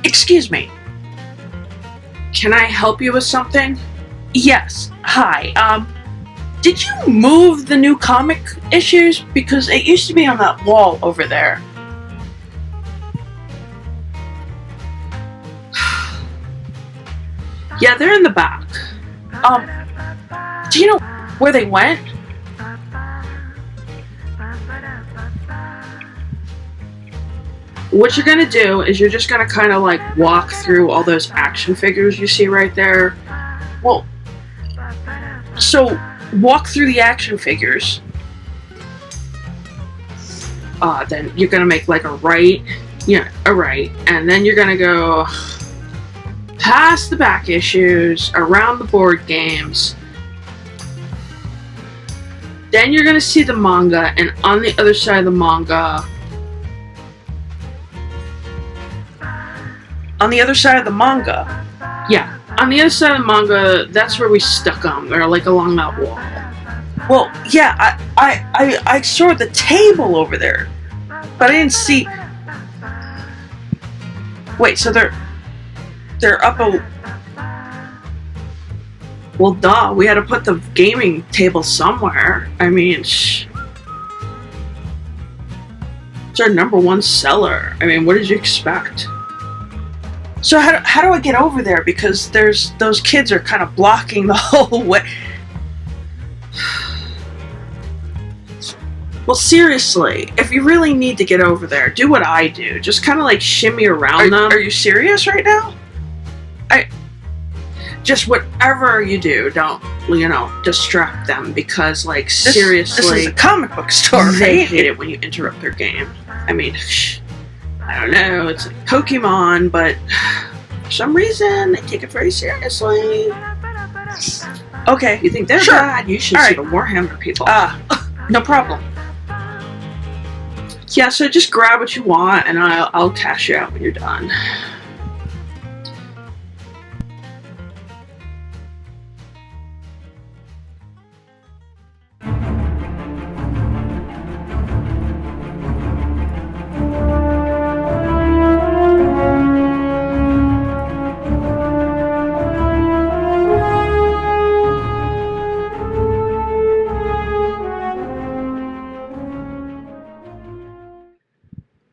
Excuse me. Can I help you with something? Yes. Hi. Did you move the new comic issues? Because it used to be on that wall over there. Yeah, they're in the back. Do you know where they went? What you're gonna do is you're just gonna kind of like walk through all those action figures you see right there. Well, so walk through the action figures. Then you're gonna make like a right. Yeah, a right. And then you're gonna go past the back issues, around the board games. Then you're gonna see the manga, and on the other side of the manga, on the other side of the manga, that's where we stuck them. They're like along that wall. Well, yeah, I saw the table over there, but I didn't see. Wait, so they're up a. Well, duh, we had to put the gaming table somewhere. I mean, it's our #1 seller. I mean, what did you expect? So how do I get over there? Because those kids are kind of blocking the whole way. Well, seriously, if you really need to get over there, do what I do. Just kind of like shimmy around them. Are you serious right now? Just whatever you do, don't, distract them, because, like, seriously. This is a comic book store, right? They hate it when you interrupt their game. I mean, I don't know, it's like Pokemon, but for some reason, they take it very seriously. Okay, you think they're bad? You should see the Warhammer people. No problem. Yeah, so just grab what you want, and I'll cash you out when you're done.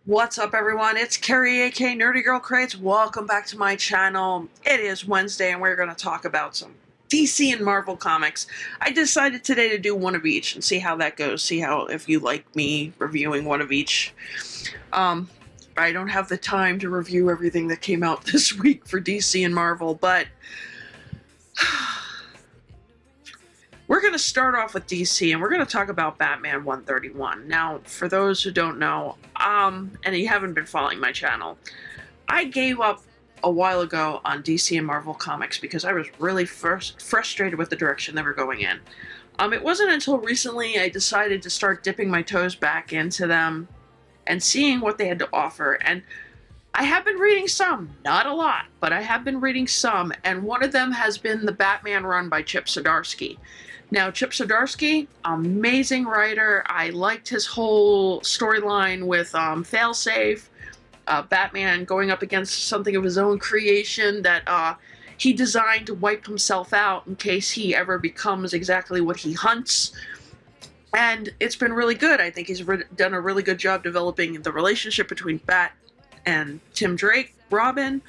What's up, everyone? It's Carrie, aka Nerdygirlcreates. Welcome back to my channel. It is Wednesday, and we're going to talk about some DC and Marvel comics. I decided today to do one of each and see how that goes. See how, if you like me reviewing one of each. I don't have the time to review everything that came out this week for DC and Marvel, but we're going to start off with DC, and we're going to talk about Batman 131. Now, for those who don't know, and you haven't been following my channel, I gave up a while ago on DC and Marvel comics because I was really frustrated with the direction they were going in. It wasn't until recently I decided to start dipping my toes back into them and seeing what they had to offer, and I have been reading some, not a lot, but I have been reading some, and one of them has been the Batman run by Chip Zdarsky. Now, Chip Zdarsky, amazing writer. I liked his whole storyline with Failsafe, Batman going up against something of his own creation that he designed to wipe himself out in case he ever becomes exactly what he hunts. And it's been really good. I think he's done a really good job developing the relationship between Bat and Tim Drake, Robin.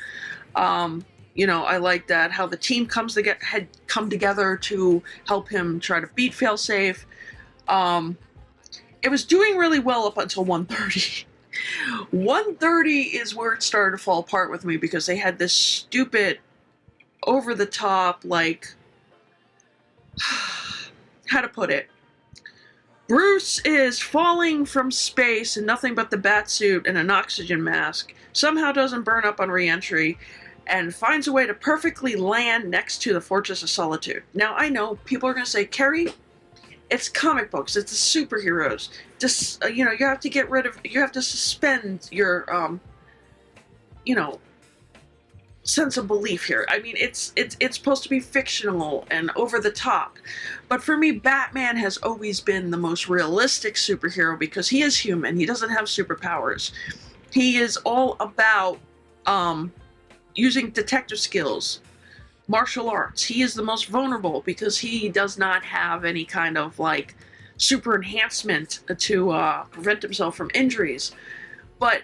I like that, how the team had come together to help him try to beat Failsafe. It was doing really well up until 130. 130 is where it started to fall apart with me, because they had this stupid, over-the-top, like, how to put it? Bruce is falling from space in nothing but the Batsuit and an oxygen mask, somehow doesn't burn up on re-entry, and finds a way to perfectly land next to the Fortress of Solitude. Now, I know people are going to say, Carrie, it's comic books, it's the superheroes. Just, you have to get rid of, you have to suspend your, sense of belief here. I mean, it's supposed to be fictional and over the top. But for me, Batman has always been the most realistic superhero because he is human. He doesn't have superpowers. He is all about, using detective skills, martial arts. He is the most vulnerable because he does not have any kind of like super enhancement to prevent himself from injuries. But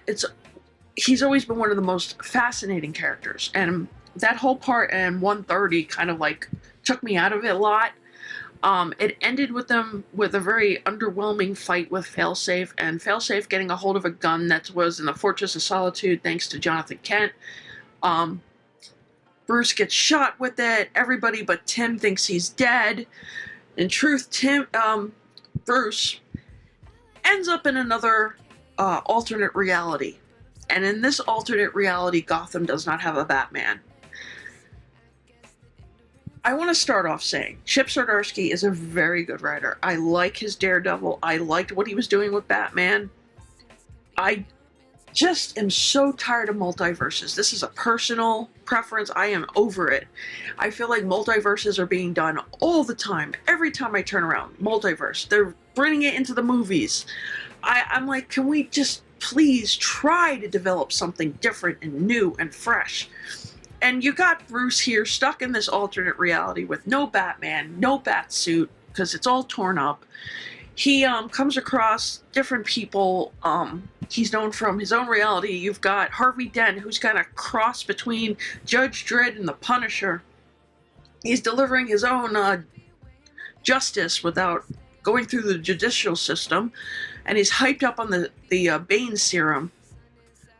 he's always been one of the most fascinating characters, and that whole part in 130 kind of like took me out of it a lot. It ended with them with a very underwhelming fight with Failsafe, and Failsafe getting a hold of a gun that was in the Fortress of Solitude thanks to Jonathan Kent. Bruce gets shot with it. Everybody but Tim thinks he's dead. In truth, Bruce ends up in another alternate reality. And in this alternate reality, Gotham does not have a Batman. I want to start off saying Chip Zdarsky is a very good writer. I like his Daredevil. I liked what he was doing with Batman. I just am so tired of multiverses. This is a personal preference. I am over it. I feel like multiverses are being done all the time. Every time I turn around, multiverse. They're bringing it into the movies. I'm like, can we just please try to develop something different and new and fresh? And you got Bruce here stuck in this alternate reality with no Batman, no Batsuit, because it's all torn up. He comes across different people he's known from his own reality. You've got Harvey Dent, who's kind of cross between Judge Dredd and the Punisher. He's delivering his own justice without going through the judicial system, and he's hyped up on the Bane serum.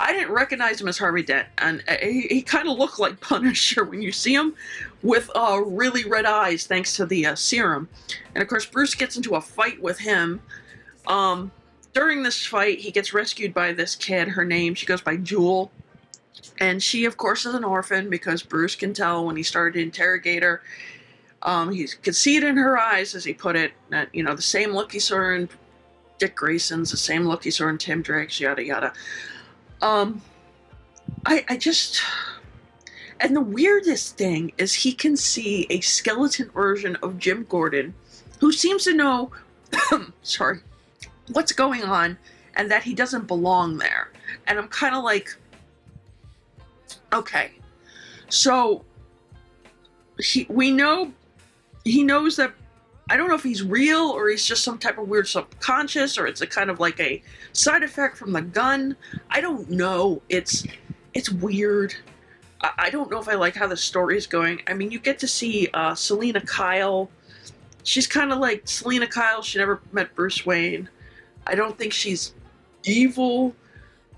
I didn't recognize him as Harvey Dent, and he kind of looked like Punisher when you see him, with really red eyes thanks to the serum. And of course, Bruce gets into a fight with him. During this fight, he gets rescued by this kid. She goes by Jewel, and she, of course, is an orphan because Bruce can tell when he started to interrogate her. He could see it in her eyes, as he put it, that, the same look he saw in Dick Grayson's, the same look he saw in Tim Drake's, yada yada. I just, and the weirdest thing is he can see a skeleton version of Jim Gordon, who seems to know, sorry, what's going on, and that he doesn't belong there. And I'm kind of like, okay, so he knows that, I don't know if he's real or he's just some type of weird subconscious, or it's a kind of like a side effect from the gun. I don't know. It's weird. I don't know if I like how the story is going. I mean, you get to see Selina Kyle. She's kind of like Selina Kyle. She never met Bruce Wayne. I don't think she's evil.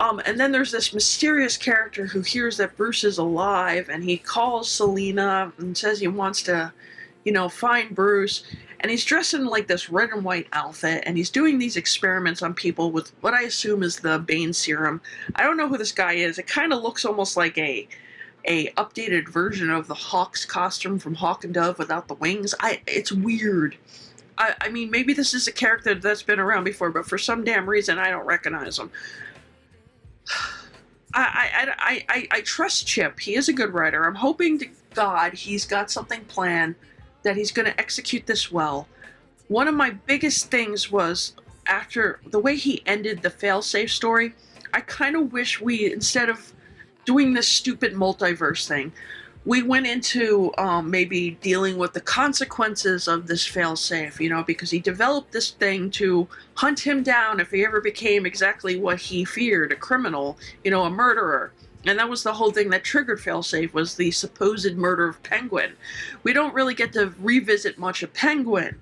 And then there's this mysterious character who hears that Bruce is alive, and he calls Selina and says he wants to, find Bruce. And he's dressed in like this red and white outfit, and he's doing these experiments on people with what I assume is the Bane serum. I don't know who this guy is. It kind of looks almost like a updated version of the Hawk's costume from Hawk and Dove without the wings. It's weird. I mean, maybe this is a character that's been around before, but for some damn reason, I don't recognize him. I trust Chip. He is a good writer. I'm hoping to God he's got something planned, that he's going to execute this well. One of my biggest things was, after the way he ended the Failsafe story, I kind of wish we, instead of doing this stupid multiverse thing, we went into maybe dealing with the consequences of this Failsafe, because he developed this thing to hunt him down if he ever became exactly what he feared, a criminal, a murderer. And that was the whole thing that triggered Failsafe, was the supposed murder of Penguin. We don't really get to revisit much of Penguin.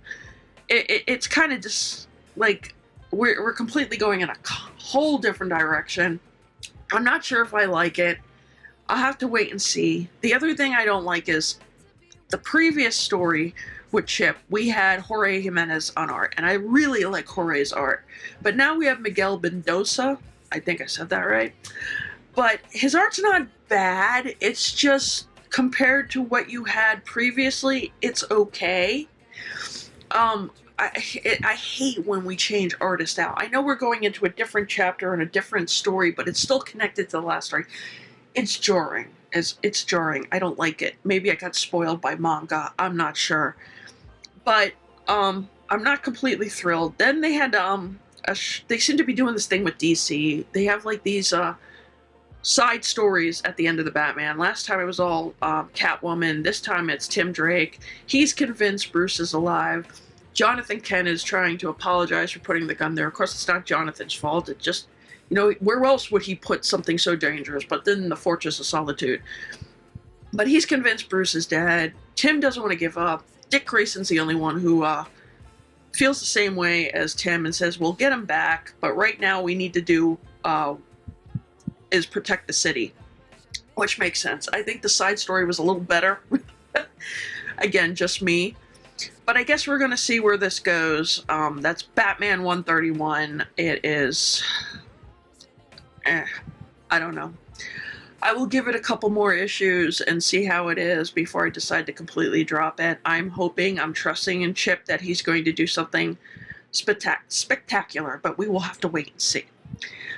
It's kind of just like we're completely going in a whole different direction. I'm not sure if I like it. I'll have to wait and see. The other thing I don't like is the previous story with Chip. We had Jorge Jimenez on art, and I really like Jorge's art. But now we have Miguel Mendoza. I think I said that right. But his art's not bad. It's just, compared to what you had previously, it's okay. I hate when we change artists out. I know we're going into a different chapter and a different story, but it's still connected to the last story. It's jarring. It's jarring. I don't like it. Maybe I got spoiled by manga. I'm not sure. But I'm not completely thrilled. Then they had they seem to be doing this thing with DC. They have like these side stories at the end of the Batman. Last time it was all Catwoman. This time it's Tim Drake. He's convinced Bruce is alive. Jonathan Kent is trying to apologize for putting the gun there. Of course, it's not Jonathan's fault. It just, where else would he put something so dangerous? But then the Fortress of Solitude. But he's convinced Bruce is dead. Tim doesn't want to give up. Dick Grayson's the only one who feels the same way as Tim and says, we'll get him back, but right now we need to do is protect the city, which makes sense. I think the side story was a little better. Again, just me. But I guess we're going to see where this goes. That's Batman 131. It is... I don't know. I will give it a couple more issues and see how it is before I decide to completely drop it. I'm trusting in Chip that he's going to do something spectacular, but we will have to wait and see.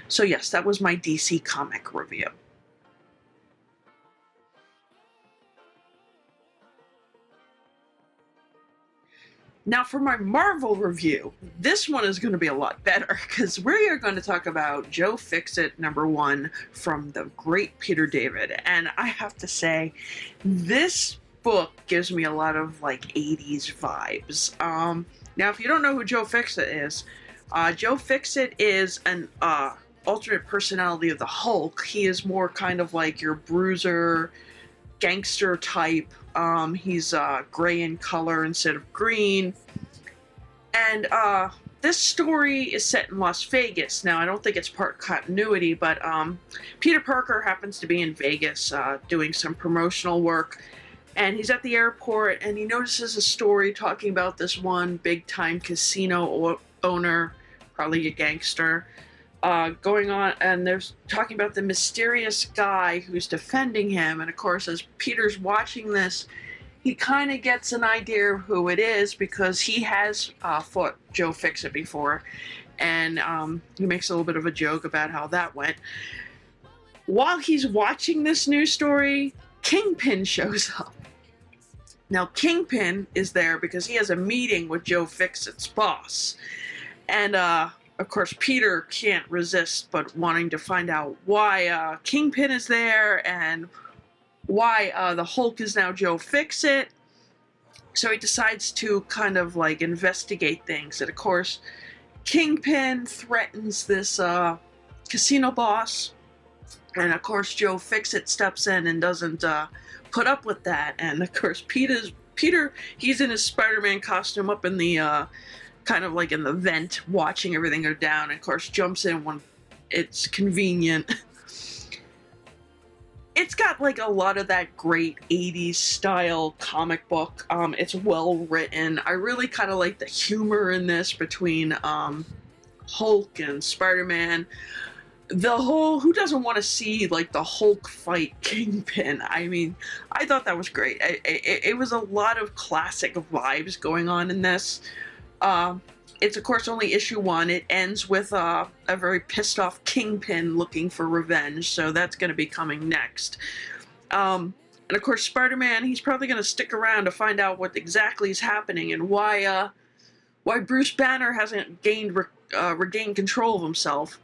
So yes, that was my DC comic review. Now for my Marvel review, this one is going to be a lot better because we are going to talk about Joe Fixit #1 from the great Peter David. And I have to say, this book gives me a lot of like 80s vibes. Now if you don't know who Joe Fixit is, Joe Fixit is an alternate personality of the Hulk. He is more kind of like your bruiser, gangster type. He's gray in color instead of green. And this story is set in Las Vegas. Now, I don't think it's part continuity, but Peter Parker happens to be in Vegas doing some promotional work. And he's at the airport, and he notices a story talking about this one big-time casino owner, probably a gangster, going on, and they're talking about the mysterious guy who's defending him. And of course, as Peter's watching this, he kind of gets an idea of who it is because he has fought Joe Fixit before, and he makes a little bit of a joke about how that went. While he's watching this news story, Kingpin shows up. Now, Kingpin is there because he has a meeting with Joe Fixit's boss, and of course, Peter can't resist but wanting to find out why Kingpin is there and why the Hulk is now Joe Fixit. So he decides to kind of like investigate things. And of course, Kingpin threatens this casino boss. And of course, Joe Fixit steps in and doesn't put up with that. And of course, Peter, he's in his Spider-Man costume up in the... kind of like in the vent, watching everything go down, and of course jumps in when it's convenient. It's got like a lot of that great 80s style comic book. It's well written. I really kind of like the humor in this between Hulk and Spider-Man. Who doesn't want to see like the Hulk fight Kingpin? I mean, I thought that was great. It was a lot of classic vibes going on in this. It's of course only issue 1. It ends with a very pissed off Kingpin looking for revenge, so that's going to be coming next. And of course Spider-Man, he's probably going to stick around to find out what exactly is happening and why Bruce Banner hasn't regained control of himself,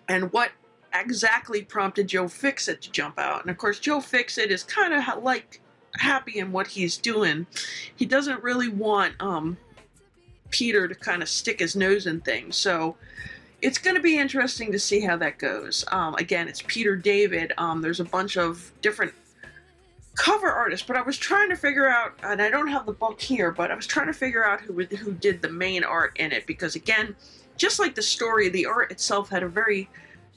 and what exactly prompted Joe Fixit to jump out. And of course Joe Fixit is kind of like happy in what he's doing. He doesn't really want Peter to kind of stick his nose in things. So it's going to be interesting to see how that goes. Again, it's Peter David. There's a bunch of different cover artists, but I was trying to figure out, and I don't have the book here, but I was trying to figure out who did the main art in it, because again, just like the story, the art itself had a very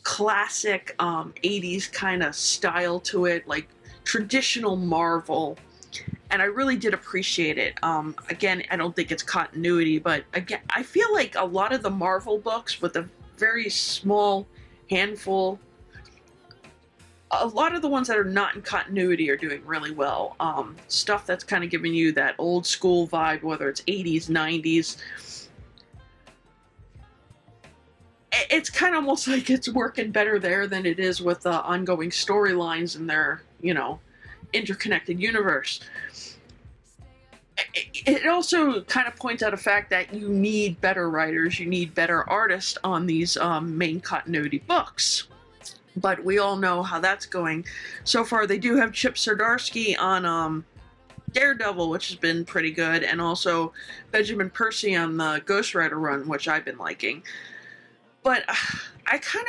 classic 80s kind of style to it, like traditional Marvel. And I really did appreciate it. Again, I don't think it's continuity, but again, I feel like a lot of the Marvel books, with a very small handful, a lot of the ones that are not in continuity are doing really well. Stuff that's kind of giving you that old school vibe, whether it's 80s, 90s. It's kind of almost like it's working better there than it is with ongoing storylines in their, interconnected universe. It also kind of points out a fact that you need better writers, you need better artists on these main continuity books. but we all know how that's going. So far, they do have Chip Zdarsky on Daredevil, which has been pretty good, and also Benjamin Percy on the Ghost Rider run, which I've been liking. But I kind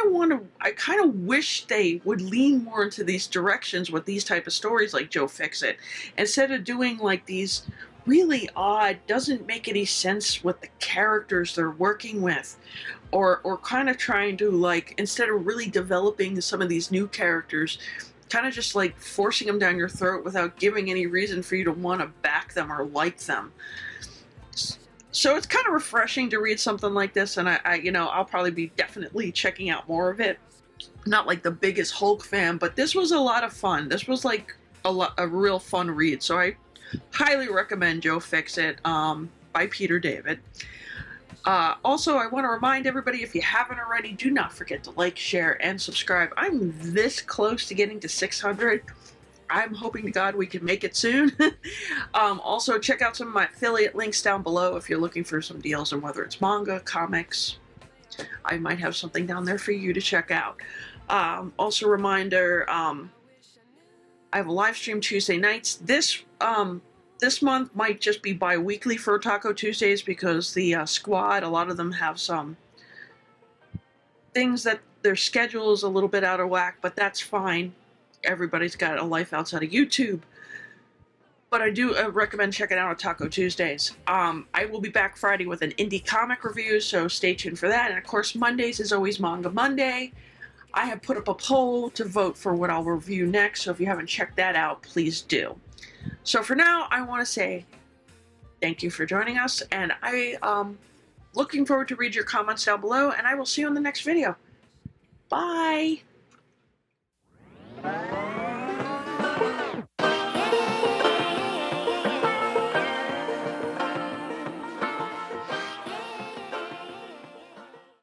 of wish they would lean more into these directions with these type of stories like Joe Fixit, instead of doing like these really odd, doesn't make any sense with the characters they're working with, or kind of trying to, like, instead of really developing some of these new characters, kind of just like forcing them down your throat without giving any reason for you to want to back them or like them. So it's kind of refreshing to read something like this, and I'll probably be definitely checking out more of it. Not like the biggest Hulk fan, but this was a lot of fun. This was like a real fun read. So I highly recommend Joe Fixit by Peter David. Also, I want to remind everybody, if you haven't already, do not forget to like, share, and subscribe. I'm this close to getting to 600. I'm hoping to God we can make it soon. Also, check out some of my affiliate links down below if you're looking for some deals on whether it's manga, comics. I might have something down there for you to check out. Also, reminder, I have a live stream Tuesday nights. This month might just be bi-weekly for Otaku Tuesdays because the squad, a lot of them have some things that their schedule is a little bit out of whack, but that's fine. Everybody's got a life outside of YouTube. But I do recommend checking out Otaku Tuesdays. I will be back Friday with an indie comic review, so stay tuned for that. And of course, Mondays is always Manga Monday. I have put up a poll to vote for what I'll review next, so if you haven't checked that out, please do. So for now, I want to say thank you for joining us, and I'm looking forward to read your comments down below, and I will see you in the next video. Bye!